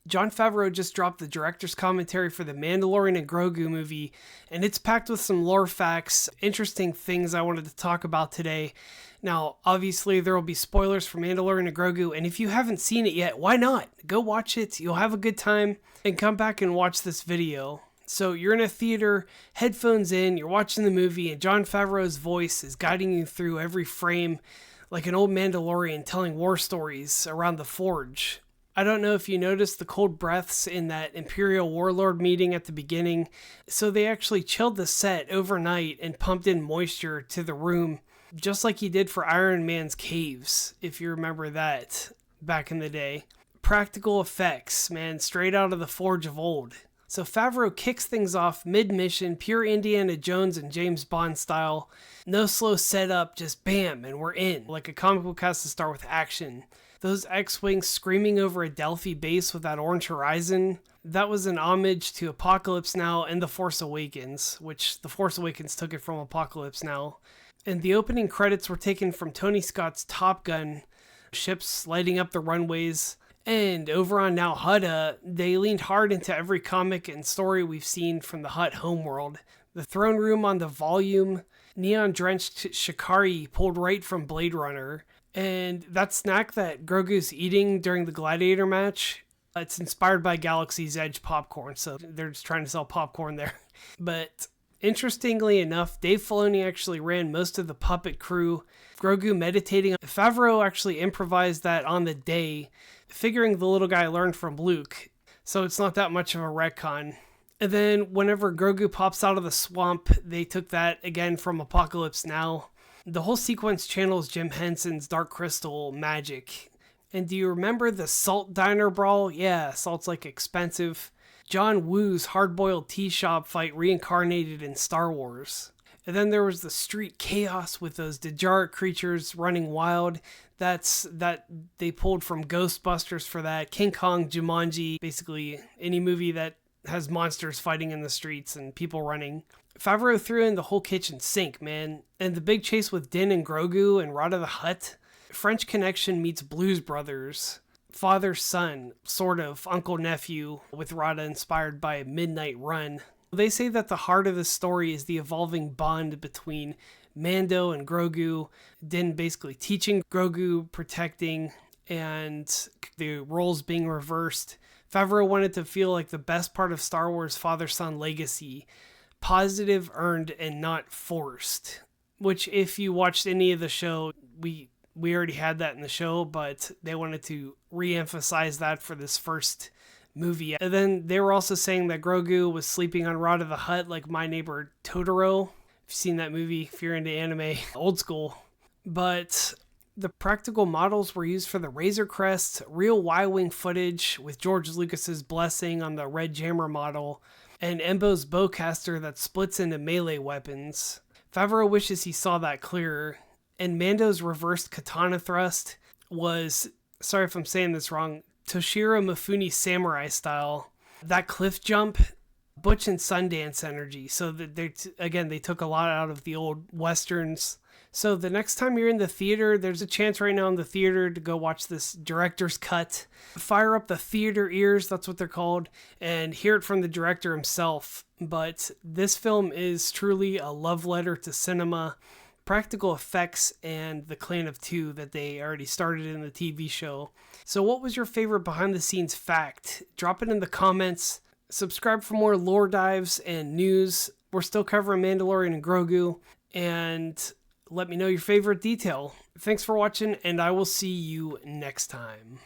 Jon Favreau just dropped the director's commentary for the Mandalorian and Grogu movie, and it's packed with some lore facts, interesting things I wanted to talk about today. Now, obviously, there will be spoilers for Mandalorian and Grogu, and if you haven't seen it yet, why not? Go watch it, you'll have a good time, and come back and watch this video. So you're in a theater, headphones in, you're watching the movie, and Jon Favreau's voice is guiding you through every frame like an old Mandalorian telling war stories around the forge. I don't know if you noticed the cold breaths in that Imperial warlord meeting at the beginning, so they actually chilled the set overnight and pumped in moisture to the room, just like he did for Iron Man's caves, if you remember that back in the day. Practical effects, man, straight out of the forge of old. So Favreau kicks things off mid-mission, pure Indiana Jones and James Bond style. No slow setup, just bam, and we're in. Like a comic book has to start with action. Those X-Wings screaming over a Delphi base with that orange horizon, that was an homage to Apocalypse Now and The Force Awakens, which The Force Awakens took it from Apocalypse Now. And the opening credits were taken from Tony Scott's Top Gun, ships lighting up the runways. And over on Nal Hutta, they leaned hard into every comic and story we've seen from the Hutt homeworld. The throne room on the volume, neon-drenched shikari pulled right from Blade Runner, and that snack that Grogu's eating during the gladiator match, it's inspired by Galaxy's Edge popcorn, so they're just trying to sell popcorn there. But interestingly enough, Dave Filoni actually ran most of the puppet crew. Grogu meditating. Favreau actually improvised that on the day, figuring the little guy learned from Luke, so it's not that much of a retcon. And then whenever Grogu pops out of the swamp, they took that again from Apocalypse Now. The whole sequence channels Jim Henson's Dark Crystal magic. And do you remember the Salt Diner Brawl? Yeah, salt's like expensive. John Woo's hard-boiled tea shop fight reincarnated in Star Wars. And then there was the street chaos with those degenerate creatures running wild. That they pulled from Ghostbusters for that. King Kong, Jumanji, basically any movie that has monsters fighting in the streets and people running. Favreau threw in the whole kitchen sink, man. And the big chase with Din and Grogu and Rotta the Hutt. French Connection meets Blues Brothers. Father-son, sort of, uncle-nephew, with Rotta inspired by Midnight Run. They say that the heart of the story is the evolving bond between Mando and Grogu, Din basically teaching Grogu, protecting, and the roles being reversed. Favreau wanted to feel like the best part of Star Wars father-son legacy, positive, earned, and not forced. Which, if you watched any of the show, we already had that in the show, but they wanted to re-emphasize that for this first movie. And then they were also saying that Grogu was sleeping on Rotta the Hutt like My Neighbor Totoro. If you've seen that movie, if you're into anime, old school. But the practical models were used for the Razor Crest, real Y-Wing footage with George Lucas's blessing on the Red Jammer model, and Embo's bowcaster that splits into melee weapons. Favreau wishes he saw that clearer. And Mando's reversed katana thrust was, sorry if I'm saying this wrong, Toshiro Mifune samurai style. That cliff jump, Butch and Sundance energy. So that they took a lot out of the old westerns. So the next time you're in the theater, there's a chance right now in the theater to go watch this director's cut. Fire up the TheaterEars, that's what they're called, and hear it from the director himself. But this film is truly a love letter to cinema, practical effects, and the Clan of Two that they already started in the TV show. So what was your favorite behind the scenes fact? Drop it in the comments. Subscribe for more lore dives and news. We're still covering Mandalorian and Grogu. And let me know your favorite detail. Thanks for watching, and I will see you next time.